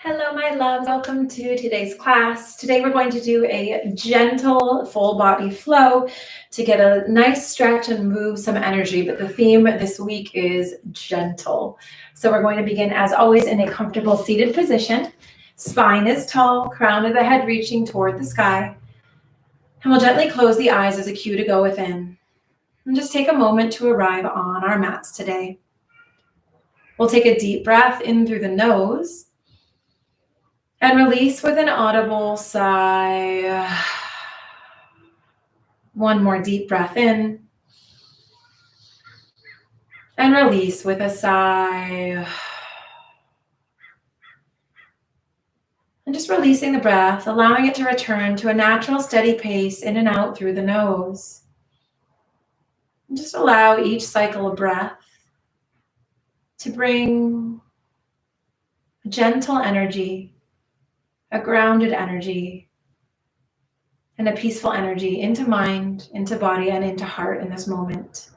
Hello, my loves. Welcome to today's class. Today we're going to do a gentle full body flow to get a nice stretch and move some energy. But the theme this week is gentle. So we're going to begin, as always, in a comfortable seated position. Spine is tall, crown of the head reaching toward the sky. And we'll gently close the eyes as a cue to go within. And just take a moment to arrive on our mats today. We'll take a deep breath in through the nose. And release with an audible sigh. One more deep breath in. And release with a sigh. And just releasing the breath, allowing it to return to a natural steady pace in and out through the nose. And just allow each cycle of breath to bring a gentle energy, a grounded energy, and a peaceful energy into mind, into body, and into heart in this moment.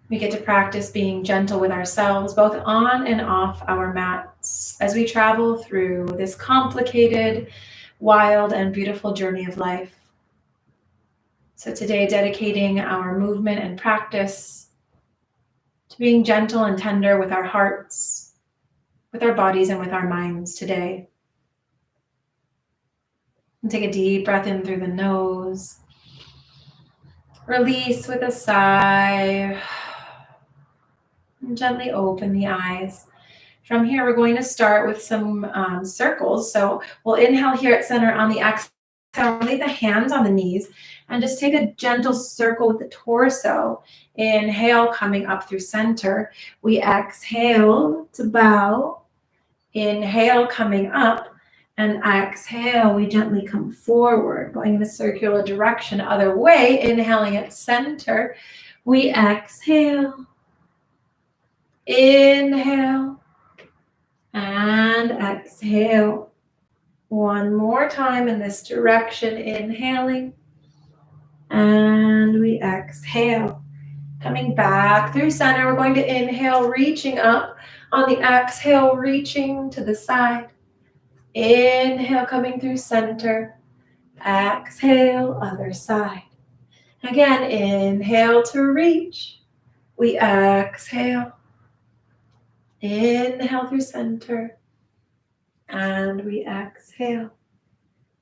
We get to practice being gentle with ourselves, both on and off our mats, as we travel through this complicated, wild, and beautiful journey of life. So today, dedicating our movement and practice to being gentle and tender with our hearts, with our bodies, and with our minds today. And take a deep breath in through the nose. Release with a sigh. And gently open the eyes. From here, we're going to start with some circles. So we'll inhale here at center. On the exhale, lay the hands on the knees and just take a gentle circle with the torso. Inhale, coming up through center. We exhale to bow. Inhale, coming up, and exhale, we gently come forward, going in a circular direction, other way. Inhaling at center, we exhale, inhale, and exhale. One more time in this direction, inhaling, and we exhale. Coming back through center, we're going to inhale, reaching up. On the exhale, reaching to the side. Inhale, coming through center. Exhale, other side. Again, inhale to reach. We exhale. Inhale through center. And we exhale.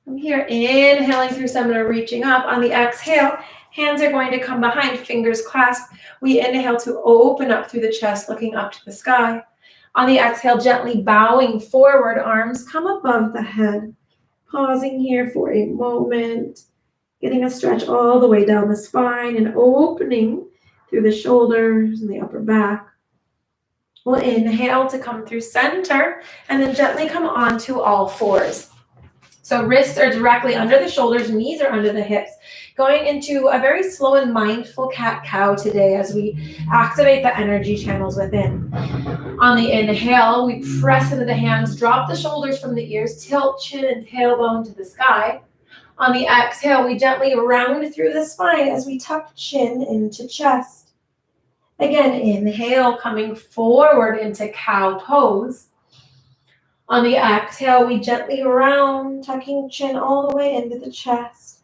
From here, inhaling through center, reaching up. On the exhale, hands are going to come behind, fingers clasped. We inhale to open up through the chest, looking up to the sky. On the exhale, gently bowing forward, arms come above the head. Pausing here for a moment, getting a stretch all the way down the spine and opening through the shoulders and the upper back. We'll inhale to come through center and then gently come onto all fours. So wrists are directly under the shoulders, knees are under the hips. Going into a very slow and mindful cat-cow today as we activate the energy channels within. On the inhale, we press into the hands, drop the shoulders from the ears, tilt chin and tailbone to the sky. On the exhale, we gently round through the spine as we tuck chin into chest. Again, inhale, coming forward into cow pose. On the exhale, we gently round, tucking chin all the way into the chest.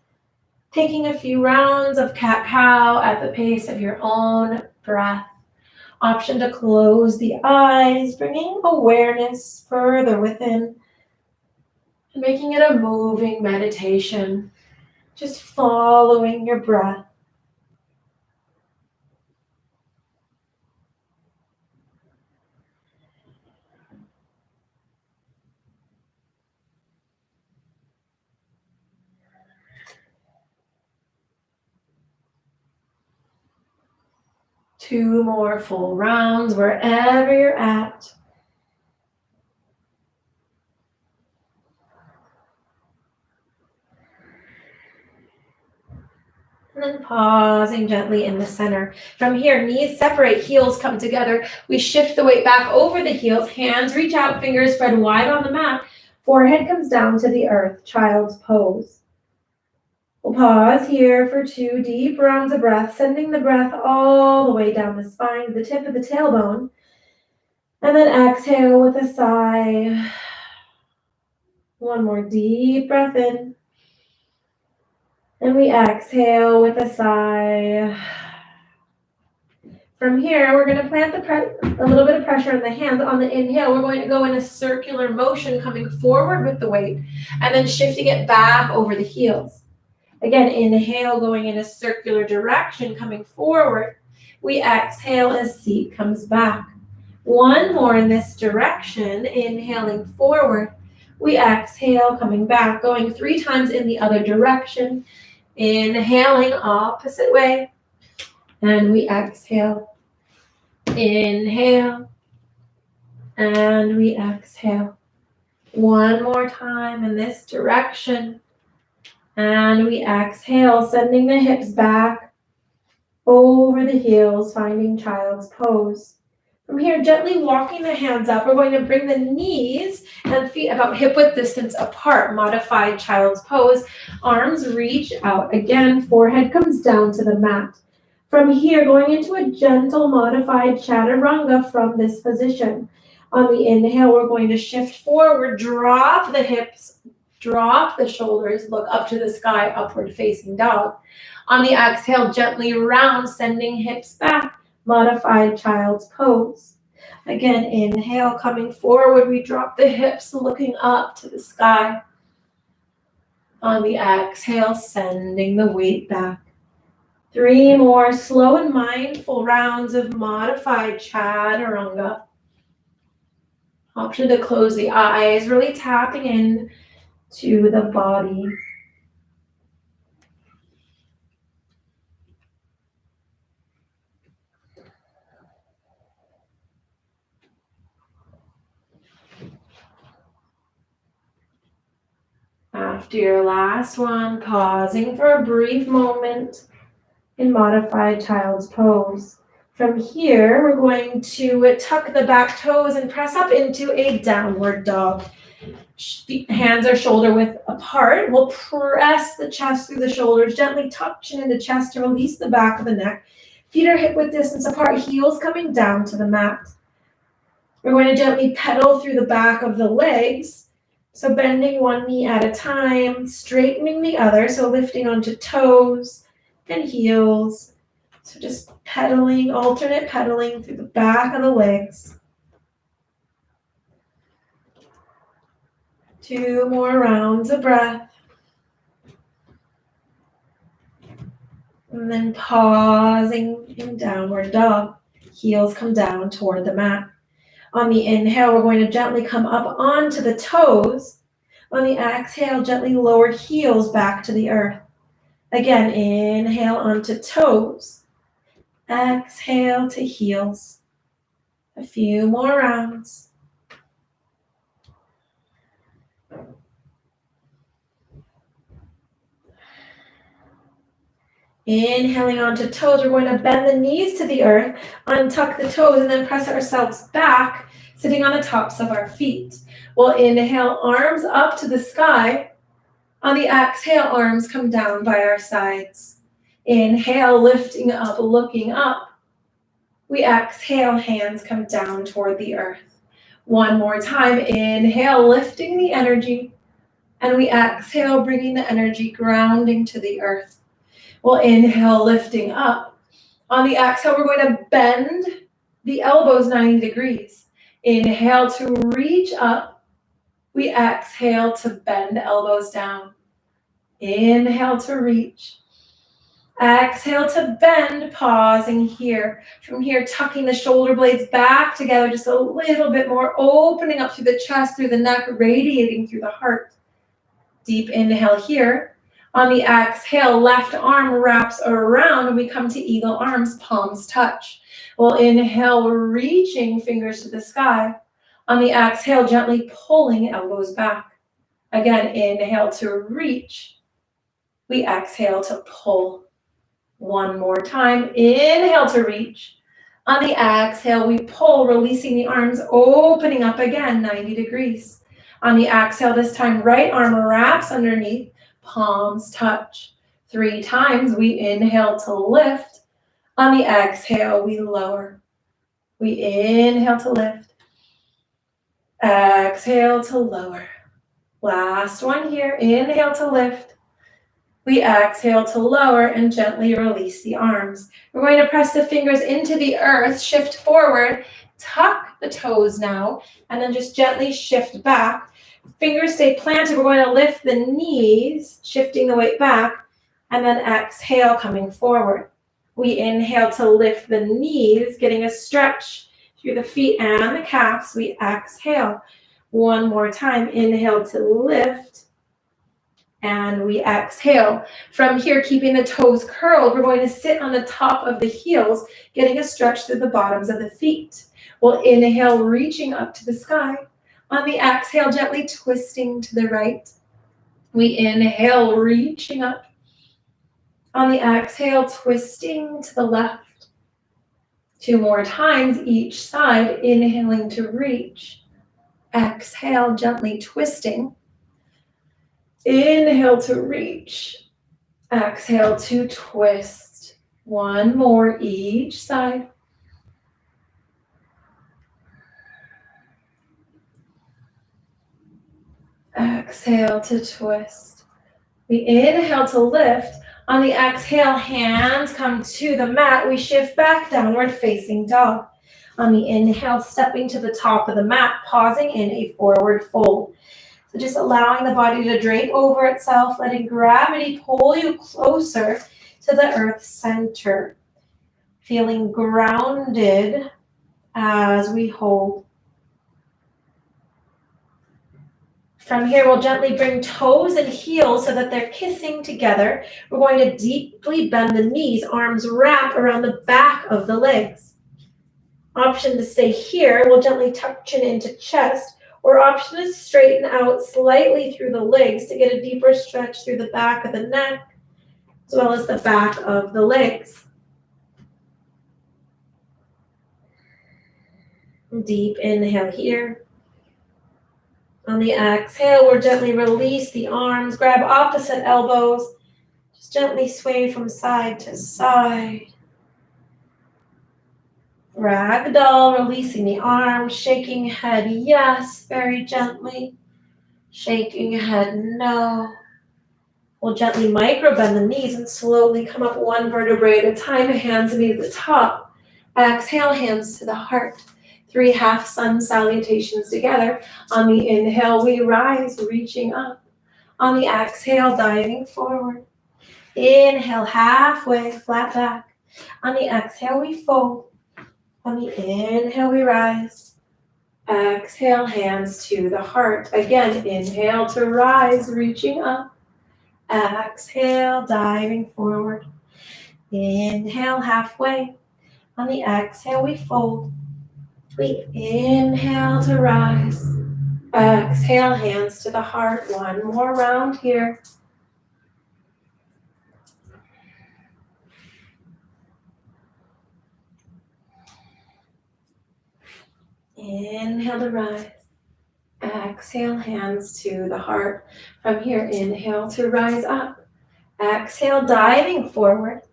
Taking a few rounds of cat-cow at the pace of your own breath. Option to close the eyes, bringing awareness further within. And making it a moving meditation. Just following your breath. Two more full rounds wherever you're at. And then pausing gently in the center. From here, knees separate, heels come together. We shift the weight back over the heels. Hands reach out, fingers spread wide on the mat. Forehead comes down to the earth, child's pose. We'll pause here for 2 deep rounds of breath, sending the breath all the way down the spine to the tip of the tailbone. And then exhale with a sigh. One more deep breath in. And we exhale with a sigh. From here, we're going to plant a little bit of pressure on the hands. On the inhale, we're going to go in a circular motion, coming forward with the weight, and then shifting it back over the heels. Again, inhale, going in a circular direction, coming forward. We exhale as seat comes back. One more in this direction, inhaling forward. We exhale, coming back, going 3 times in the other direction. Inhaling opposite way. And we exhale. Inhale. And we exhale. One more time in this direction. And we exhale, sending the hips back over the heels, finding child's pose. From here, gently walking the hands up, we're going to bring the knees and feet about hip-width distance apart, modified child's pose. Arms reach out. Again, forehead comes down to the mat. From here, going into a gentle modified chaturanga from this position. On the inhale, we're going to shift forward, drop the hips, drop the shoulders, look up to the sky, upward facing dog. On the exhale, gently round, sending hips back. Modified child's pose. Again, inhale, coming forward, we drop the hips, looking up to the sky. On the exhale, sending the weight back. 3 more slow and mindful rounds of modified chaturanga. Option to close the eyes, really tapping in to the body. After your last one, pausing for a brief moment in modified child's pose. From here, we're going to tuck the back toes and press up into a downward dog. Hands are shoulder width apart. We'll press the chest through the shoulders, gently tuck chin into chest to release the back of the neck. Feet are hip width distance apart, heels coming down to the mat. We're going to gently pedal through the back of the legs. So bending one knee at a time, straightening the other, so lifting onto toes and heels. So just pedaling, alternate pedaling through the back of the legs. 2 more rounds of breath. And then pausing in downward dog. Heels come down toward the mat. On the inhale, we're going to gently come up onto the toes. On the exhale, gently lower heels back to the earth. Again, inhale onto toes. Exhale to heels. A few more rounds. Inhaling onto toes, we're going to bend the knees to the earth, untuck the toes, and then press ourselves back, sitting on the tops of our feet. We'll inhale, arms up to the sky. On the exhale, arms come down by our sides. Inhale, lifting up, looking up. We exhale, hands come down toward the earth. One more time, inhale, lifting the energy. And we exhale, bringing the energy grounding to the earth. We'll inhale, lifting up. On the exhale, we're going to bend the elbows 90 degrees. Inhale to reach up. We exhale to bend the elbows down. Inhale to reach. Exhale to bend, pausing here. From here, tucking the shoulder blades back together just a little bit more, opening up through the chest, through the neck, radiating through the heart. Deep inhale here. On the exhale, left arm wraps around and we come to eagle arms, palms touch. We'll inhale, reaching fingers to the sky. On the exhale, gently pulling elbows back. Again, inhale to reach. We exhale to pull. One more time. Inhale to reach. On the exhale, we pull, releasing the arms, opening up again, 90 degrees. On the exhale, this time, right arm wraps underneath. Palms touch. 3 times, we inhale to lift. On the exhale, we lower. We inhale to lift. Exhale to lower. Last one here. Inhale to lift. We exhale to lower and gently release the arms. We're going to press the fingers into the earth, shift forward, tuck the toes now, and then just gently shift back. Fingers stay planted. We're going to lift the knees, shifting the weight back, and then exhale, coming forward. We inhale to lift the knees, getting a stretch through the feet and the calves. We exhale. One more time. Inhale to lift. And we exhale. From here, keeping the toes curled, we're going to sit on the top of the heels, getting a stretch through the bottoms of the feet. We'll inhale, reaching up to the sky. On the exhale, gently twisting to the right. We inhale, reaching up. On the exhale, twisting to the left. 2 more times each side, inhaling to reach. Exhale, gently twisting. Inhale to reach. Exhale to twist. 1 more each side. Exhale to twist. We inhale to lift. On the exhale, hands come to the mat. We shift back, downward facing dog. On the inhale, stepping to the top of the mat, pausing in a forward fold. So just allowing the body to drape over itself, letting gravity pull you closer to the earth center. Feeling grounded as we hold. From here, we'll gently bring toes and heels so that they're kissing together. We're going to deeply bend the knees, arms wrap around the back of the legs. Option to stay here, we'll gently tuck chin into chest, or option to straighten out slightly through the legs to get a deeper stretch through the back of the neck, as well as the back of the legs. Deep inhale here. On the exhale, we'll gently release the arms, grab opposite elbows, just gently sway from side to side. Ragdoll, releasing the arms, shaking head yes, very gently. Shaking head no. We'll gently micro bend the knees and slowly come up 1 vertebrae at a time, hands meet at the top. Exhale, hands to the heart. 3 half sun salutations together. On the inhale, we rise, reaching up. On the exhale, diving forward. Inhale, halfway, flat back. On the exhale, we fold. On the inhale, we rise. Exhale, hands to the heart. Again, inhale to rise, reaching up. Exhale, diving forward. Inhale, halfway. On the exhale, we fold. We inhale to rise. Exhale, hands to the heart. 1 more round here. Inhale to rise. Exhale, hands to the heart. From here, inhale to rise up. Exhale, diving forward.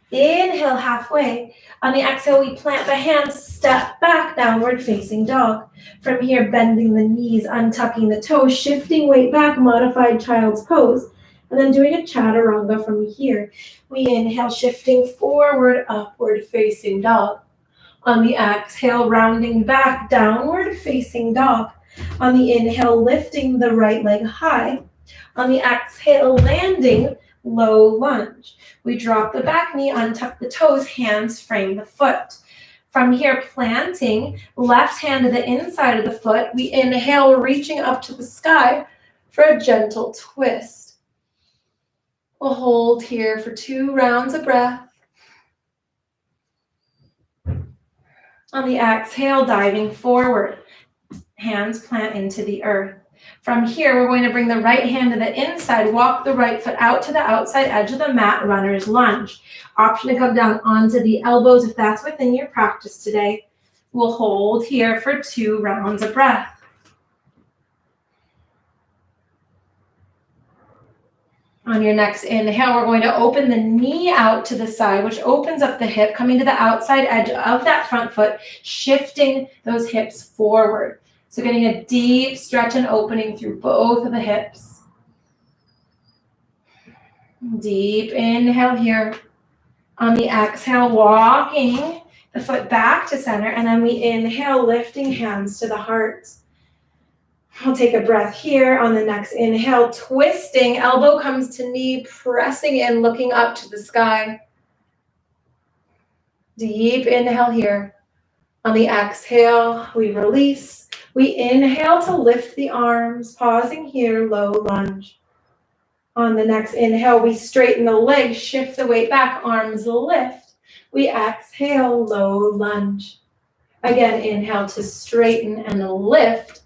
Inhale, halfway. On the exhale, we plant the hands, step back, downward facing dog. From here, bending the knees, untucking the toes, shifting weight back, modified child's pose. And then doing a chaturanga from here. We inhale, shifting forward, upward facing dog. On the exhale, rounding back, downward facing dog. On the inhale, lifting the right leg high. On the exhale, landing, low lunge. We drop the back knee, untuck the toes, hands frame the foot. From here, planting, left hand to the inside of the foot. We inhale, reaching up to the sky for a gentle twist. We'll hold here for 2 rounds of breath. On the exhale, diving forward. Hands plant into the earth. From here, we're going to bring the right hand to the inside, walk the right foot out to the outside edge of the mat, runner's lunge. Option to come down onto the elbows if that's within your practice today. We'll hold here for 2 rounds of breath. On your next inhale, we're going to open the knee out to the side, which opens up the hip, coming to the outside edge of that front foot, shifting those hips forward. So getting a deep stretch and opening through both of the hips. Deep inhale here. On the exhale, walking the foot back to center, and then we inhale, lifting hands to the heart. We'll take a breath here. On the next inhale, twisting, elbow comes to knee, pressing in, looking up to the sky. Deep inhale here. On the exhale, we release. We inhale to lift the arms, pausing here, low lunge. On the next inhale, we straighten the legs, shift the weight back, arms lift. We exhale, low lunge. Again, inhale to straighten and lift.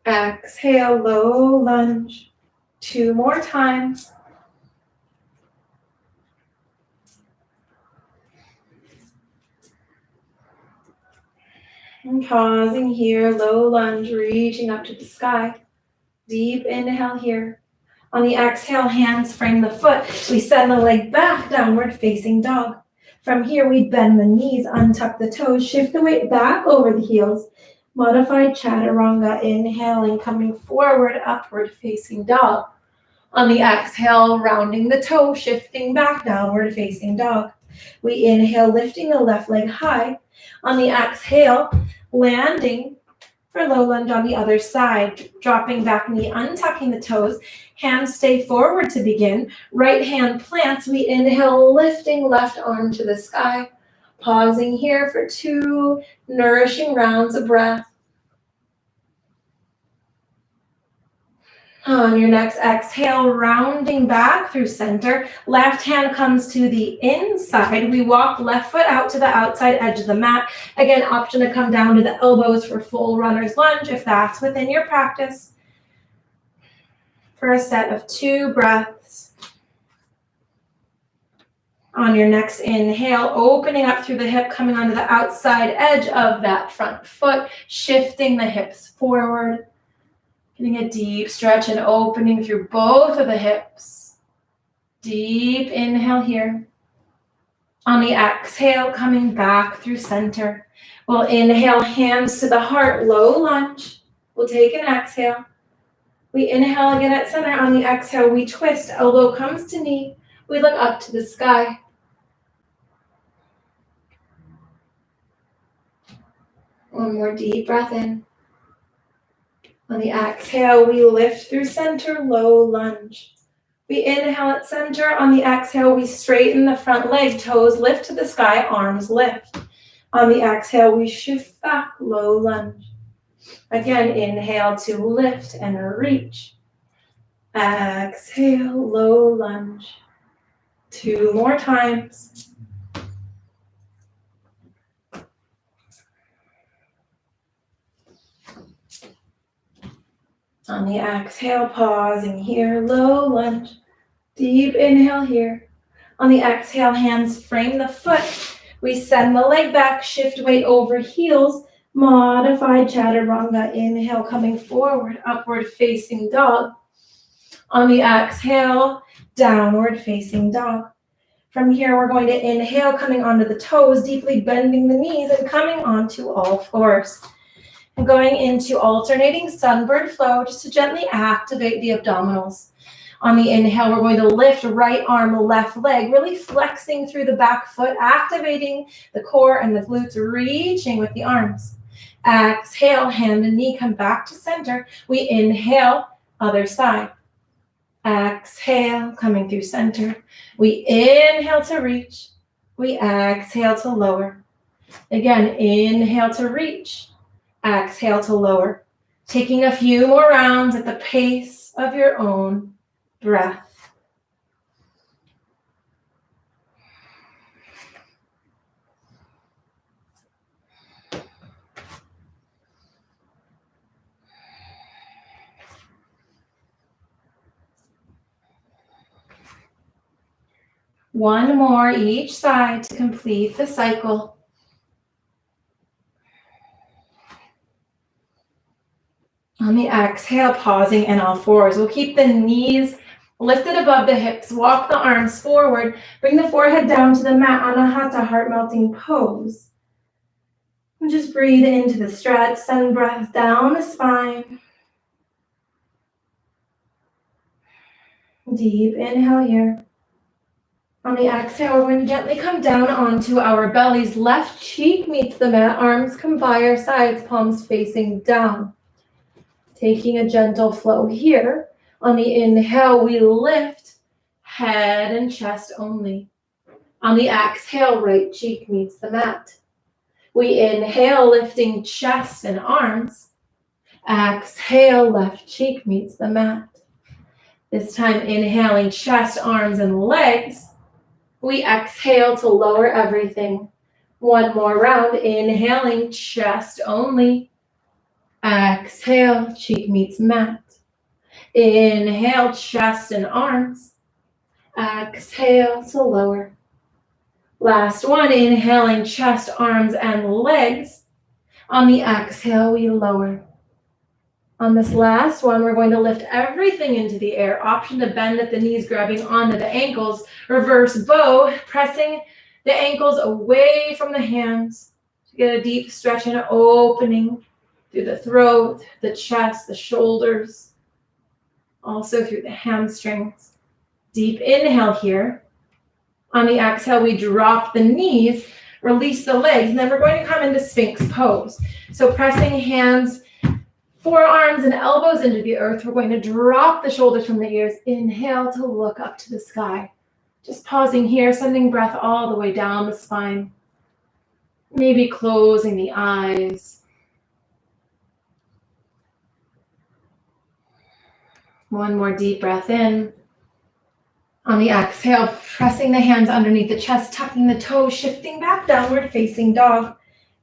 Exhale, low lunge. 2 more times. And pausing here, low lunge, reaching up to the sky. Deep inhale here. On the exhale, hands frame the foot. We send the leg back, downward facing dog. From here, we bend the knees, untuck the toes, shift the weight back over the heels. Modified chaturanga, inhaling, coming forward, upward facing dog. On the exhale, rounding the toe, shifting back, downward facing dog. We inhale, lifting the left leg high. On the exhale, landing for low lunge on the other side, dropping back knee, untucking the toes, hands stay forward to begin. Right hand plants, we inhale, lifting left arm to the sky. Pausing here for 2 nourishing rounds of breath. On your next exhale, rounding back through center, left hand comes to the inside. We walk left foot out to the outside edge of the mat. Again, option to come down to the elbows for full runner's lunge if that's within your practice. For a set of 2 breaths. On your next inhale, opening up through the hip, coming onto the outside edge of that front foot, shifting the hips forward. Getting a deep stretch and opening through both of the hips. Deep inhale here. On the exhale, coming back through center. We'll inhale, hands to the heart, low lunge. We'll take an exhale. We inhale again at center. On the exhale, we twist, elbow comes to knee. We look up to the sky. One more deep breath in. On the exhale, we lift through center, low lunge. We inhale at center. On the exhale, we straighten the front leg, toes lift to the sky, arms lift. On the exhale, we shift back, low lunge. Again, inhale to lift and reach. Exhale, low lunge. 2 more times. On the exhale, pausing here, low lunge. Deep inhale here. On the exhale, hands frame the foot. We send the leg back, shift weight over heels. Modified chaturanga, inhale, coming forward, upward facing dog. On the exhale, downward facing dog. From here, we're going to inhale, coming onto the toes, deeply bending the knees and coming onto all fours. And going into alternating sunbird flow, just to gently activate the abdominals. On the inhale, we're going to lift right arm, left leg, really flexing through the back foot, activating the core and the glutes, reaching with the arms. Exhale, hand and knee come back to center. We inhale, other side. Exhale, coming through center. We inhale to reach. We exhale to lower. Again, inhale to reach. Exhale to lower. Taking a few more rounds at the pace of your own breath. One more each side to complete the cycle. On the exhale, pausing in all fours. We'll keep the knees lifted above the hips. Walk the arms forward. Bring the forehead down to the mat, Anahata, heart-melting pose. And just breathe into the stretch, send breath down the spine. Deep inhale here. On the exhale, we're going to gently come down onto our bellies. Left cheek meets the mat, arms come by our sides, palms facing down. Taking a gentle flow here. On the inhale, we lift, head and chest only. On the exhale, right cheek meets the mat. We inhale, lifting chest and arms. Exhale, left cheek meets the mat. This time, inhaling chest, arms, and legs. We exhale to lower everything. One more round, inhaling chest only. Exhale, cheek meets mat. Inhale, chest and arms. Exhale to lower. Last one, inhaling chest, arms, and legs. On the exhale, we lower. On this last one, we're going to lift everything into the air. Option to bend at the knees, grabbing onto the ankles. Reverse bow, pressing the ankles away from the hands. To get a deep stretch and opening through the throat, the chest, the shoulders. Also through the hamstrings. Deep inhale here. On the exhale, we drop the knees, release the legs, and then we're going to come into Sphinx Pose. So pressing hands, forearms and elbows into the earth. We're going to drop the shoulders from the ears. Inhale to look up to the sky. Just pausing here, sending breath all the way down the spine. Maybe closing the eyes. One more deep breath in. On the exhale, pressing the hands underneath the chest, tucking the toes, shifting back downward, facing dog.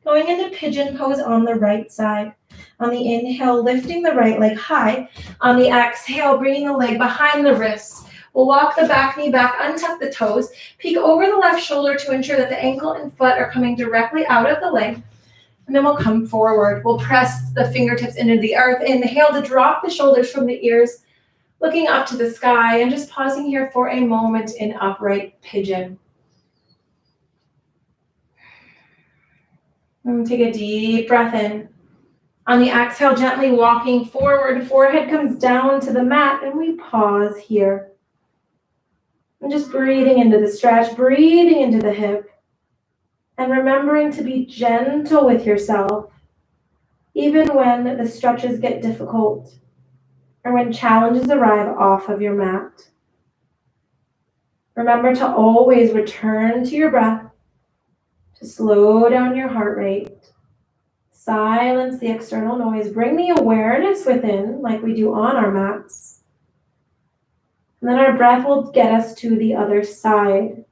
Going into Pigeon Pose on the right side. On the inhale, lifting the right leg high. On the exhale, bringing the leg behind the wrists. We'll walk the back knee back, untuck the toes, peek over the left shoulder to ensure that the ankle and foot are coming directly out of the leg. And then we'll come forward. We'll press the fingertips into the earth. Inhale to drop the shoulders from the ears, looking up to the sky, and just pausing here for a moment in upright pigeon. And take a deep breath in. On the exhale, gently walking forward, forehead comes down to the mat, and we pause here. And just breathing into the stretch, breathing into the hip, and remembering to be gentle with yourself, even when the stretches get difficult or when challenges arrive off of your mat. Remember to always return to your breath, to slow down your heart rate, silence the external noise, bring the awareness within like we do on our mats. And then our breath will get us to the other side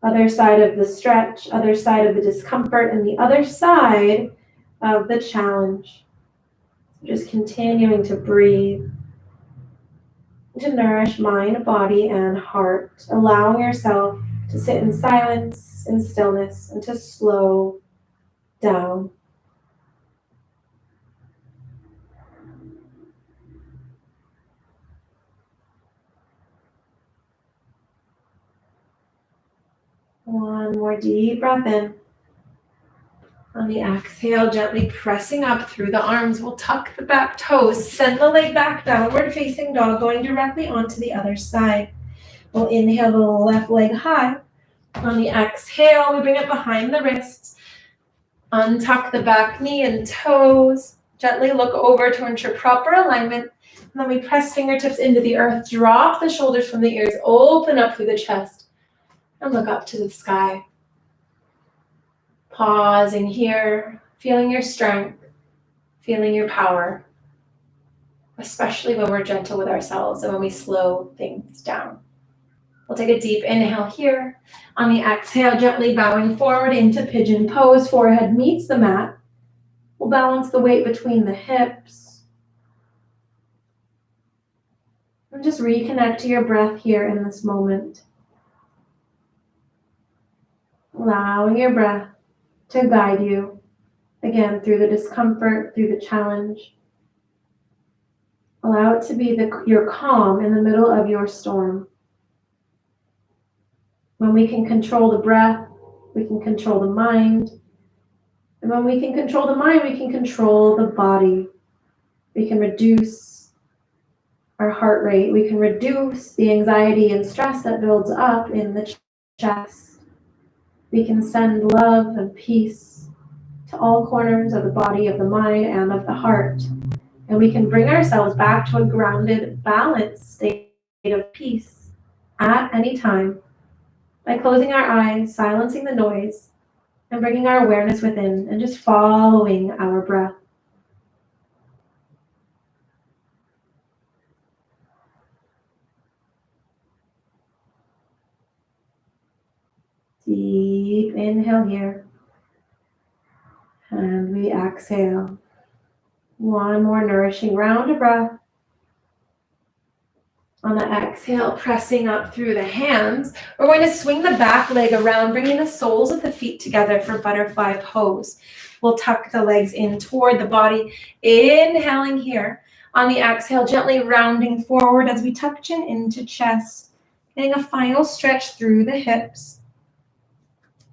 of the stretch, other side of the discomfort, and the other side of the challenge. Just continuing to breathe, to nourish mind, body, and heart, allowing yourself to sit in silence, in stillness, and to slow down. One more deep breath in. On the exhale, gently pressing up through the arms, we'll tuck the back toes, send the leg back, downward facing dog, going directly onto the other side. We'll inhale the left leg high. On the exhale, we bring it behind the wrists. Untuck the back knee and toes. Gently look over to ensure proper alignment. And then we press fingertips into the earth, drop the shoulders from the ears, open up through the chest, and look up to the sky. Pausing here, feeling your strength, feeling your power, especially when we're gentle with ourselves and when we slow things down. We'll take a deep inhale here. On the exhale, gently bowing forward into Pigeon Pose, forehead meets the mat. We'll balance the weight between the hips. And just reconnect to your breath here in this moment. Allowing your breath to guide you, again, through the discomfort, through the challenge. Allow it to be your calm in the middle of your storm. When we can control the breath, we can control the mind, And when we can control the mind, we can control the body. We can reduce our heart rate. We can reduce the anxiety and stress that builds up in the chest. We can send love and peace to all corners of the body, of the mind, and of the heart. And we can bring ourselves back to a grounded, balanced state of peace at any time by closing our eyes, silencing the noise, and bringing our awareness within and just following our breath. Deep inhale here. And we exhale. One more nourishing round of breath. On the exhale, pressing up through the hands, we're going to swing the back leg around, bringing the soles of the feet together for butterfly pose. We'll tuck the legs in toward the body, inhaling here. On the exhale, gently rounding forward as we tuck chin into chest, getting a final stretch through the hips.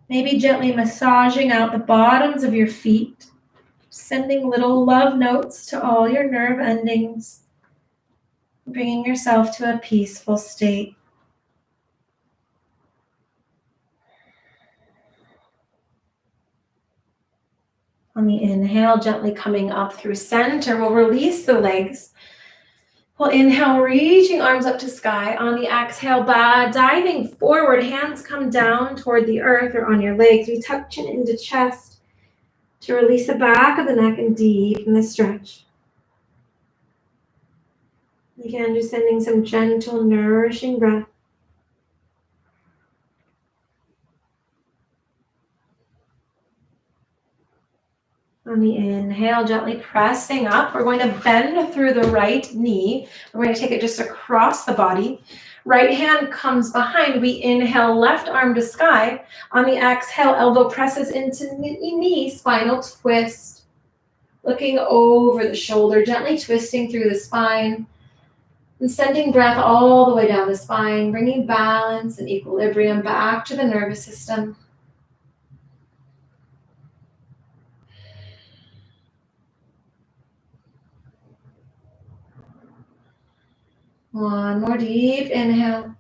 Maybe gently massaging out the bottoms of your feet, sending little love notes to all your nerve endings, bringing yourself to a peaceful state. On the inhale, gently coming up through center, we'll release the legs. We'll inhale, reaching arms up to sky. On the exhale, diving forward, hands come down toward the earth or on your legs. We tuck chin into chest to release the back of the neck and deepen the stretch. Again, just sending some gentle, nourishing breath. On the inhale, gently pressing up, we're going to bend through the right knee. We're going to take it just across the body. Right hand comes behind. We inhale, left arm to sky. On the exhale, elbow presses into knee, spinal twist. Looking over the shoulder, gently twisting through the spine. And sending breath all the way down the spine, bringing balance and equilibrium back to the nervous system. One more deep inhale.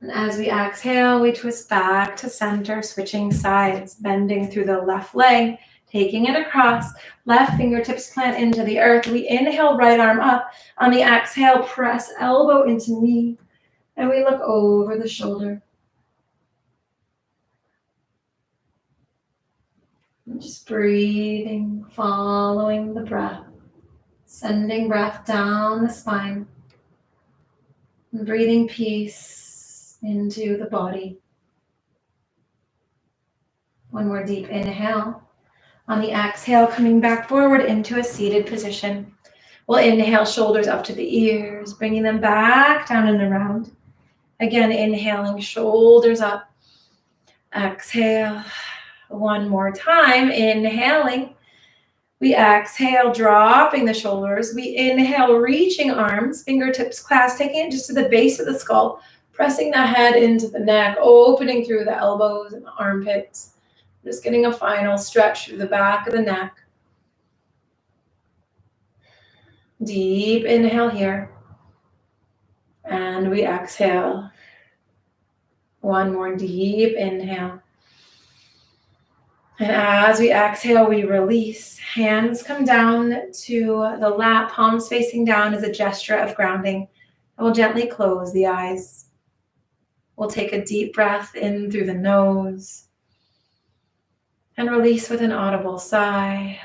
And as we exhale, we twist back to center, switching sides, bending through the left leg, taking it across, left fingertips plant into the earth. We inhale, right arm up. On the exhale, press elbow into knee, and we look over the shoulder. And just breathing, following the breath, sending breath down the spine, and breathing peace into the body. One more deep inhale. On the exhale, coming back forward into a seated position. We'll inhale, shoulders up to the ears, bringing them back down and around. Again, inhaling, shoulders up. Exhale. One more time, inhaling. We exhale, dropping the shoulders. We inhale, reaching arms, fingertips clasped, taking it just to the base of the skull, pressing the head into the neck, opening through the elbows and the armpits. Just getting a final stretch through the back of the neck. Deep inhale here. And we exhale. One more deep inhale. And as we exhale, we release. Hands come down to the lap, palms facing down as a gesture of grounding. And we'll gently close the eyes. We'll take a deep breath in through the nose and release with an audible sigh.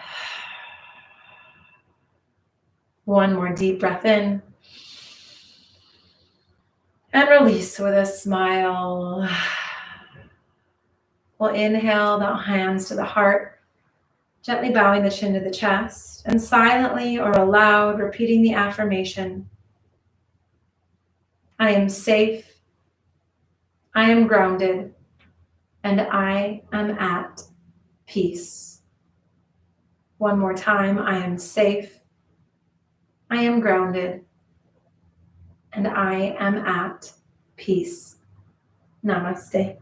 One more deep breath in and release with a smile. We'll inhale the hands to the heart, gently bowing the chin to the chest, and silently or aloud repeating the affirmation: I am safe, I am grounded, and I am at peace. One more time, I am safe, I am grounded, and I am at peace. Namaste.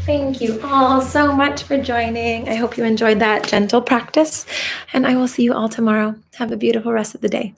Thank you all so much for joining. I hope you enjoyed that gentle practice, and I will see you all tomorrow. Have a beautiful rest of the day.